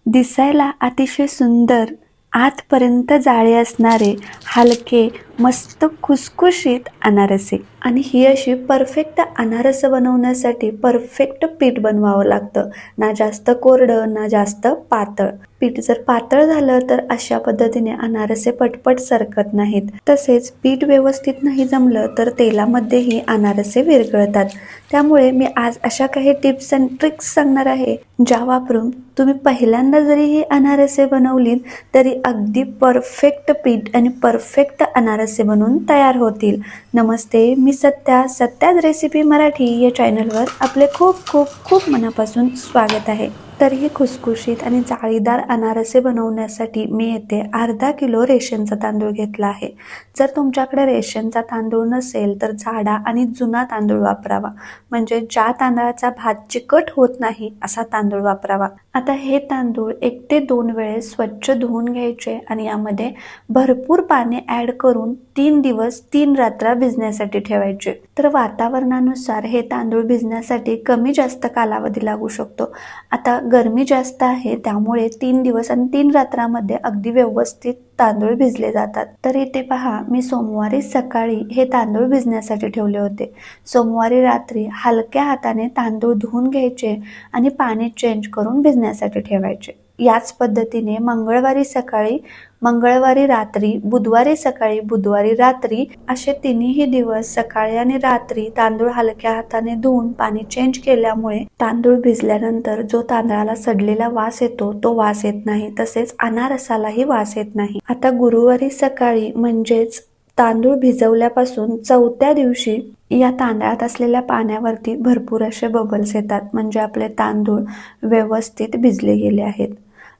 दिसायला अतिशय सुंदर, आतपर्यंत जाळे असणारे, हलके, मस्त खुसखुशीत अनारसे. आणि ही अशी परफेक्ट अनारस बनवण्यासाठी परफेक्ट पीठ बनवावं लागतं. ना जास्त कोरडं ना जास्त पातळ. पीठ जर पातळ झालं तर अशा पद्धतीने अनारसे पटपट सरकत नाहीत. तसेच पीठ व्यवस्थित नाही जमलं तर तेलामध्येही अनारसे विरघळतात. त्यामुळे मी आज अशा काही टिप्स अँड ट्रिक्स सांगणार आहे, ज्या वापरून तुम्ही पहिल्यांदा जरी ही अनारसे बनवलीत तरी अगदी परफेक्ट पीठ आणि परफेक्ट अनारसे बनवून तयार होतील. नमस्ते, मी सत्याज रेसिपी मराठी या चॅनलवर आपले खूप खूप खूप मनापासून स्वागत आहे. तर ही खुसखुशीत आणि जाळीदार अनारसे बनवण्यासाठी मी येथे अर्धा किलो रेशनचा तांदूळ घेतला आहे. जर तुमच्याकडे रेशनचा तांदूळ नसेल तर जाडा आणि जुना तांदूळ वापरावा, म्हणजे ज्या तांदळाचा भात चिकट होत नाही असा तांदूळ वापरावा. आता हे तांदूळ 1 ते 2 वेळेस स्वच्छ धुवून घ्यायचे आणि यामध्ये भरपूर पाणी ॲड करून 3 दिवस 3 रात्र भिजण्यासाठी ठेवायचे. तर वातावरणानुसार हे तांदूळ भिजण्यासाठी कमी जास्त कालावधी लागू शकतो. आता गरमी जास्त आहे त्यामुळे 3 दिवस आणि 3 रात्रामध्ये अगदी व्यवस्थित तांदूळ भिजले जातात. तर इथे पहा, मी सोमवारी सकाळी हे तांदूळ भिजण्यासाठी ठेवले होते. सोमवारी रात्री हलक्या हाताने तांदूळ धुवून घ्यायचे आणि पाणी चेंज करून भिजण्यासाठी ठेवायचे. याच पद्धतीने मंगळवारी सकाळी, मंगळवारी रात्री, बुधवारी सकाळी, बुधवारी रात्री असे तिन्ही दिवस सकाळी आणि रात्री तांदूळ हलक्या हाताने धुवून पाणी चेंज केल्यामुळे तांदूळ भिजल्यानंतर जो तांदळाला सडलेला वास येतो तो वास येत नाही. तसेच अनारसालाही वास येत नाही. आता गुरुवारी सकाळी म्हणजेच तांदूळ भिजवल्यापासून 4थ्या दिवशी या तांदळात असलेल्या पाण्यावरती भरपूर असे बबल्स येतात, म्हणजे आपले तांदूळ व्यवस्थित भिजले गेले आहेत.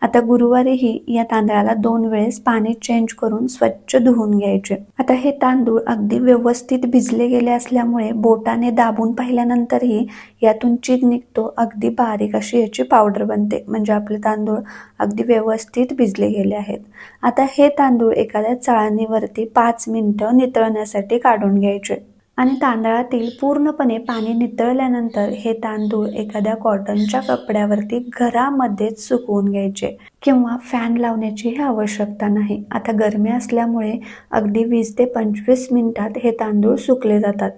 आता गुरुवारीही या तांदळाला 2 वेळेस पाणी चेंज करून स्वच्छ धुवून घ्यायचे. आता हे तांदूळ अगदी व्यवस्थित भिजले गेले असल्यामुळे बोटाने दाबून पाहिल्यानंतरही यातून चीक निघतो. अगदी बारीक अशी याची पावडर बनते, म्हणजे आपले तांदूळ अगदी व्यवस्थित भिजले गेले आहेत. आता हे तांदूळ एखाद्या चाळणीवरती 5 मिनिटं नितळण्यासाठी काढून घ्यायचे आणि तांदळातील पूर्णपणे पाणी नितळल्यानंतर हे तांदूळ एखाद्या कॉटनच्या कपड्यावरती घरामध्येच सुकवून घ्यायचे किंवा फॅन लावण्याचीही आवश्यकता नाही. आता गरमी असल्यामुळे अगदी 20 ते 25 मिनिटात हे तांदूळ सुकले जातात.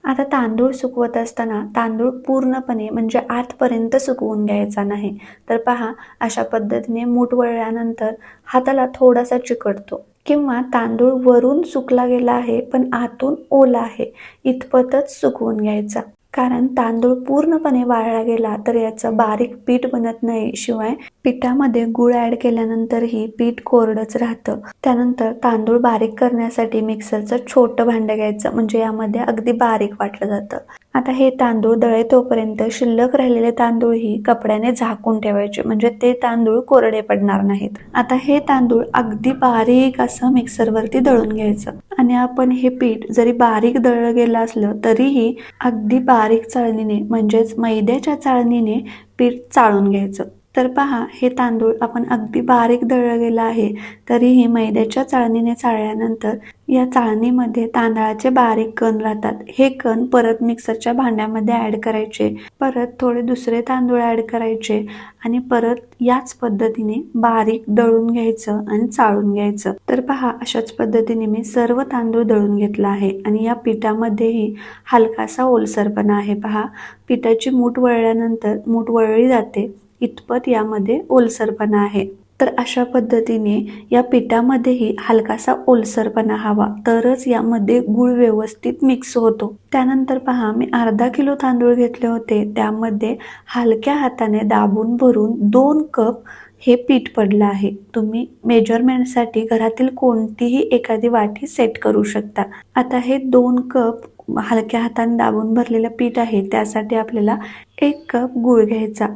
आता तांदूळ सुकवत असताना तांदूळ पूर्णपणे म्हणजे आतपर्यंत सुकवून घ्यायचा नाही. तर पहा, अशा पद्धतीने मूठ वळल्यानंतर हाताला थोडासा चिकटतो किंवा तांदूळ वरून सुकला गेला आहे पण आतून ओला आहे इतपतच सुकवून घ्यायचा. कारण तांदूळ पूर्णपणे वाळला गेला तर याचं बारीक पीठ बनत नाही. शिवाय पिठामध्ये गूळ ॲड केल्यानंतरही पीठ कोरडंच राहतं. त्यानंतर तांदूळ बारीक करण्यासाठी मिक्सरचं छोटं भांडं घ्यायचं, म्हणजे यामध्ये अगदी बारीक वाटलं जातं. आता हे तांदूळ दळे तोपर्यंत शिल्लक राहिलेले तांदूळही कपड्याने झाकून ठेवायचे, म्हणजे ते तांदूळ कोरडे पडणार नाहीत. आता हे तांदूळ अगदी बारीक असं मिक्सरवरती दळून घ्यायचं आणि आपण हे पीठ जरी बारीक दळलं गेलं असलं तरीही अगदी बारीक चाळणीने म्हणजेच मैद्याच्या चाळणीने पीठ चाळून घ्यायचं. तर पहा, हे तांदूळ आपण अगदी बारीक दळलं गेलं आहे तरीही मैद्याच्या चाळणीने चाळल्यानंतर या चाळणीमध्ये तांदळाचे बारीक कण राहतात. हे कण परत मिक्सरच्या भांड्यामध्ये ॲड करायचे, परत थोडे दुसरे तांदूळ ॲड करायचे आणि परत याच पद्धतीने बारीक दळून घ्यायचं आणि चाळून घ्यायचं. तर पहा, अशाच पद्धतीने मी सर्व तांदूळ दळून घेतला आहे आणि या पिठामध्येही हलकासा ओलसरपणा आहे. पहा, पिठाची मूठ वळल्यानंतर मूठ वळली जाते इतपत यामध्ये ओलसरपणा आहे. तर अशा पद्धतीने या पिठामध्येही हलकासा ओलसरपणा हवा, तरच यामध्ये गूळ व्यवस्थित मिक्स होतो. त्यानंतर पहा, मी अर्धा किलो तांदूळ घेतले होते, त्यामध्ये हलक्या हाताने दाबून भरून 2 कप हे पीठ पडलं आहे. तुम्ही मेजरमेंटसाठी घरातील कोणतीही एखादी वाटी सेट करू शकता. आता हे 2 कप हलक्या हाताने दाबून भरलेलं पीठ आहे, त्यासाठी आपल्याला 1 कप गूळ घ्यायचा.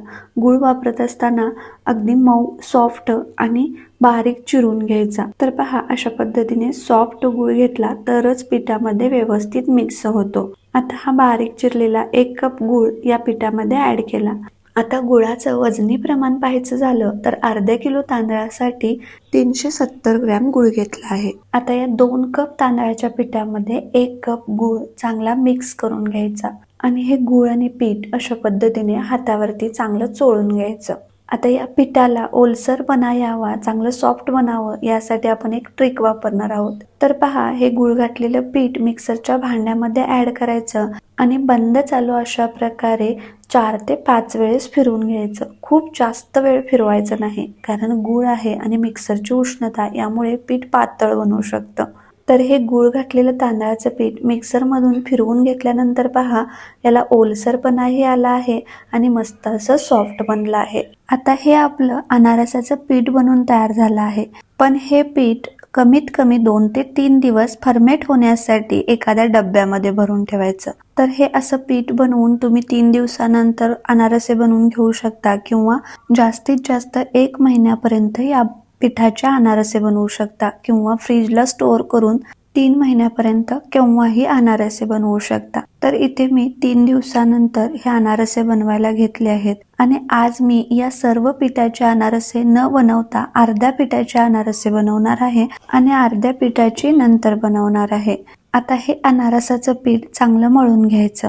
गूळ वापरत असताना अगदी मऊ, सॉफ्ट आणि बारीक चिरून घ्यायचा. तर पहा, अशा पद्धतीने सॉफ्ट गूळ घेतला तरच पिठामध्ये व्यवस्थित मिक्स होतो. आता हा बारीक चिरलेला 1 कप गूळ या पिठामध्ये ॲड केला. आता गुळाचं वजनी प्रमाण पाहायचं झालं तर अर्ध्या किलो तांदळासाठी 370 ग्रॅम गूळ घेतला आहे. आता या 2 कप तांदळाच्या पिठामध्ये 1 कप गूळ चांगला मिक्स करून घ्यायचा आणि हे गूळ आणि पीठ अशा पद्धतीने हातावरती चांगलं चोळून घ्यायचं. आता या पिठाला ओलसरपणा यावा, चांगलं सॉफ्ट बनावं यासाठी आपण एक ट्रिक वापरणार आहोत. तर पहा, हे गूळ घातलेलं पीठ मिक्सरच्या भांड्यामध्ये ऍड करायचं आणि बंद चालू अशा प्रकारे 4 ते 5 वेळेस फिरवून घ्यायचं. खूप जास्त वेळ फिरवायचं नाही, कारण गूळ आहे आणि मिक्सरची उष्णता यामुळे पीठ पातळ बनू शकतं. तर हे गूळ घातलेलं तांदळाचं पीठ मिक्सरमधून फिरवून घेतल्यानंतर पहा, याला ओलसरपणाही आला आहे आणि मस्त असं सॉफ्ट बनलं आहे. आता हे आपलं अनारसाचं पीठ बनून तयार झालं आहे. पण हे पीठ कमीत कमी 2 ते 3 दिवस फर्मेट होण्यासाठी एखाद्या डब्यामध्ये भरून ठेवायचं. तर हे असं पीठ बनवून तुम्ही 3 दिवसानंतर अनारसे बनवून घेऊ शकता किंवा जास्तीत जास्त 1 महिन्यापर्यंत या पिठाचे अनारसे बनवू शकता किंवा फ्रीजला स्टोअर करून 3 महिन्यापर्यंत केव्हाही अनारसे बनवू शकता. तर इथे मी 3 दिवसानंतर हे अनारसे बनवायला घेतले आहेत आणि आज मी या सर्व पिठाचे अनारसे न बनवता अर्ध्या पिठाचे अनारसे बनवणार आहे आणि अर्ध्या पिठाची नंतर बनवणार आहे. आता हे अनारसाचं पीठ चांगलं मळून घ्यायचं.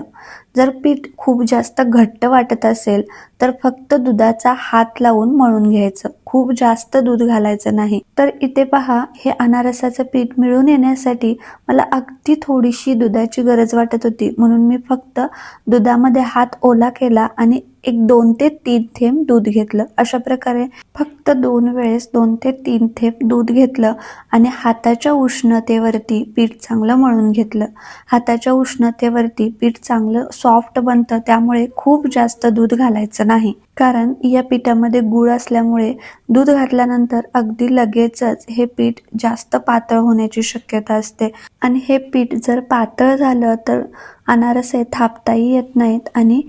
जर पीठ खूप जास्त घट्ट वाटत असेल तर फक्त दुधाचा हात लावून मळून घ्यायचं. खूप जास्त दूध घालायचं नाही. तर इथे पहा, हे अनारसाचं पीठ मिळून येण्यासाठी मला अगदी थोडीशी दुधाची गरज वाटत होती, म्हणून मी फक्त दुधामध्ये हात ओला केला आणि एक 2 ते 3 थेंब दूध घेतलं. अशा प्रकारे फक्त 2 वेळेस 2 ते 3 थेंब दूध घेतलं आणि हाताच्या उष्णतेवरती पीठ चांगलं मळून घेतलं. हाताच्या उष्णतेवरती पीठ चांगलं सॉफ्ट बनतं, त्यामुळे खूप जास्त दूध घालायचं नाही, कारण या पिठामध्ये गूळ असल्यामुळे दूध घातल्यानंतर अगदी लगेचच हे पीठ जास्त पातळ होण्याची शक्यता असते आणि हे पीठ जर पातळ झालं तर अनारसे थापताही येत नाहीत आणि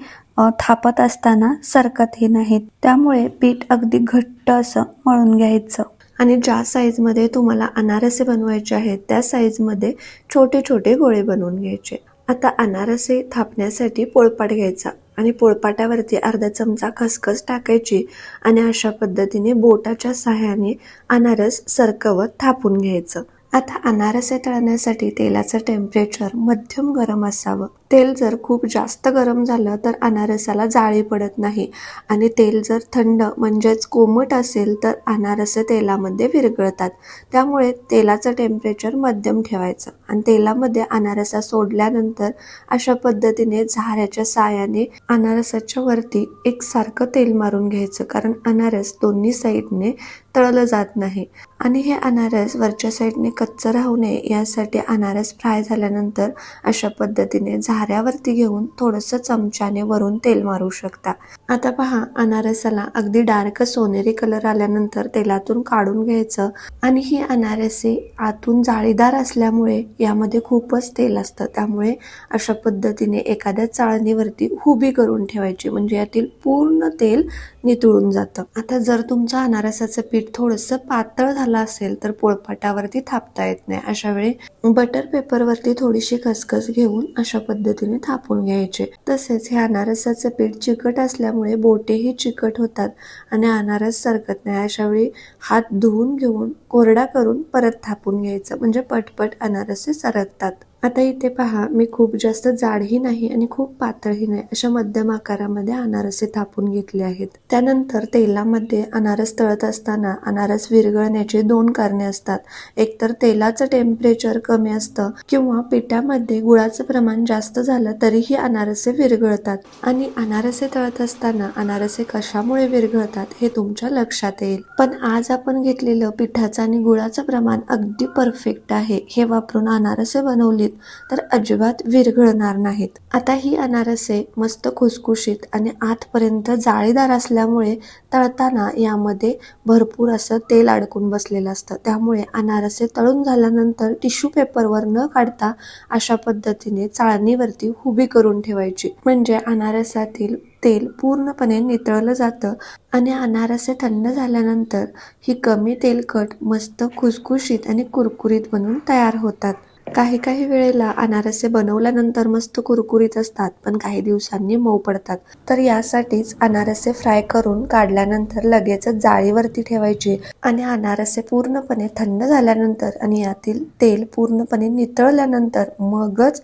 थापत असताना सरकतही नाहीत. त्यामुळे पीठ अगदी घट्ट असं मळून घ्यायचं आणि ज्या साईजमध्ये तुम्हाला अनारसे बनवायचे आहेत त्या साईजमध्ये छोटे छोटे गोळे बनवून घ्यायचे. आता अनारसे थापण्यासाठी पोळपाट घ्यायचा आणि पोळपाटावरती अर्धा चमचा खसखस टाकायची आणि अशा पद्धतीने बोटाच्या सहाय्याने अनारस सरकवत थापून घ्यायचं. आता अनारसे तळण्यासाठी तेलाचं टेम्परेचर मध्यम गरम असावं. तेल जर खूप जास्त गरम झालं तर अनारसाला जाळी पडत नाही आणि तेल जर थंड म्हणजेच कोमट असेल तर अनारसे तेलामध्ये विरघळतात. त्यामुळे तेलाचं टेम्परेचर मध्यम ठेवायचं आणि तेलामध्ये अनारसा सोडल्यानंतर अशा पद्धतीने झाऱ्याच्या साहाय्याने अनारसाच्या वरती एकसारखं तेल मारून घ्यायचं, कारण अनारस दोन्ही साईडने तळलं जात नाही आणि हे अनारस वरच्या साईडने कच्चं राहू नये यासाठी अनारस फ्राय झाल्यानंतर अशा पद्धतीने झाऱ्यावरती घेऊन थोडंसं चमच्याने वरून तेल मारू शकता. आता पहा, अनारसाला अगदी डार्क सोनेरी कलर आल्यानंतर तेलातून काढून घ्यायचं आणि ही अनारसे आतून जाळीदार असल्यामुळे यामध्ये खूपच तेल असतं. त्यामुळे अशा पद्धतीने एखाद्या चाळणीवरती उभी करून ठेवायची, म्हणजे यातील पूर्ण तेल नितळून जातं. आता जर तुमचं अनारसाचं पीठ थोडंसं पातळ झालं असेल तर पोळपाटावरती थापता येत नाही. अशा वेळी बटर पेपरवरती थोडीशी खसखस घेऊन अशा पद्धतीने थापून घ्यायचे. तसेच हे अनारसाचं पीठ चिकट असल्यामुळे बोटेही चिकट होतात आणि अनारस सरकत नाही. अशा वेळी हात धुवून घेऊन कोरडा करून परत थापून घ्यायचं, म्हणजे पटपट अनारसे सरकतात. आता इथे पहा, मी खूप जास्त जाडही नाही आणि खूप पातळही नाही, अशा मध्यम आकारामध्ये अनारसे थापून घेतले आहेत. त्यानंतर तेलामध्ये अनारस तळत असताना अनारस विरघळण्याची 2 कारणे असतात. एकतर तेलाचं टेम्परेचर कमी असतं किंवा पिठामध्ये गुळाचं प्रमाण जास्त झालं तरीही अनारसे विरघळतात आणि अनारसे तळत असताना अनारसे कशामुळे विरघळतात हे तुमच्या लक्षात येईल. पण आज आपण घेतलेलं पिठाचं आणि गुळाचं प्रमाण अगदी परफेक्ट आहे. हे वापरून अनारसे बनवलीत तर अजिबात विरघळणार नाहीत. आता ही अनारसे मस्त खुसखुशीत आणि आतपर्यंत जाळीदार असल्यामुळे तळताना यामध्ये भरपूर असं तेल अडकून बसलेलं असतं. त्यामुळे अनारसे तळून झाल्यानंतर टिश्यू पेपरवर न काढता अशा पद्धतीने चाळणीवरती उभी करून ठेवायची, म्हणजे अनारसातील तेल पूर्णपणे नितळलं जातं आणि अनारसे थंड झाल्यानंतर ही कमी तेलकट मस्त खुसखुशीत आणि कुरकुरीत बनून तयार होतात. काही वेळेला अनारसे बनवल्यानंतर मस्त कुरकुरीत असतात, पण काही दिवसांनी मऊ पडतात. तर यासाठीच अनारसे फ्राय करून काढल्यानंतर लगेचच जाळीवरती ठेवायचे आणि अनारसे पूर्णपणे थंड झाल्यानंतर आणि यातील तेल पूर्णपणे नितळल्यानंतर मगच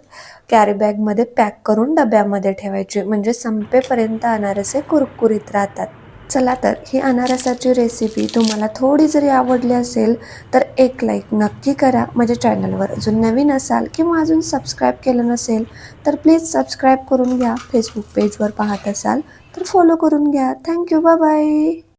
कॅरी बॅगमध्ये पॅक करून डब्यामध्ये ठेवायचे, म्हणजे संपेपर्यंत अनारसे कुरकुरीत राहतात. चला तर ही अनारसाची रेसिपी तुम्हाला थोडी जरी आवडली असेल तर एक लाईक नक्की करा. माझ्या चॅनलवर अजून नवीन असाल किंवा अजून सबस्क्राईब केलं नसेल तर प्लीज सबस्क्राईब करून घ्या. फेसबुक पेजवर पाहत असाल तर फॉलो करून घ्या. थँक्यू. Bye bye.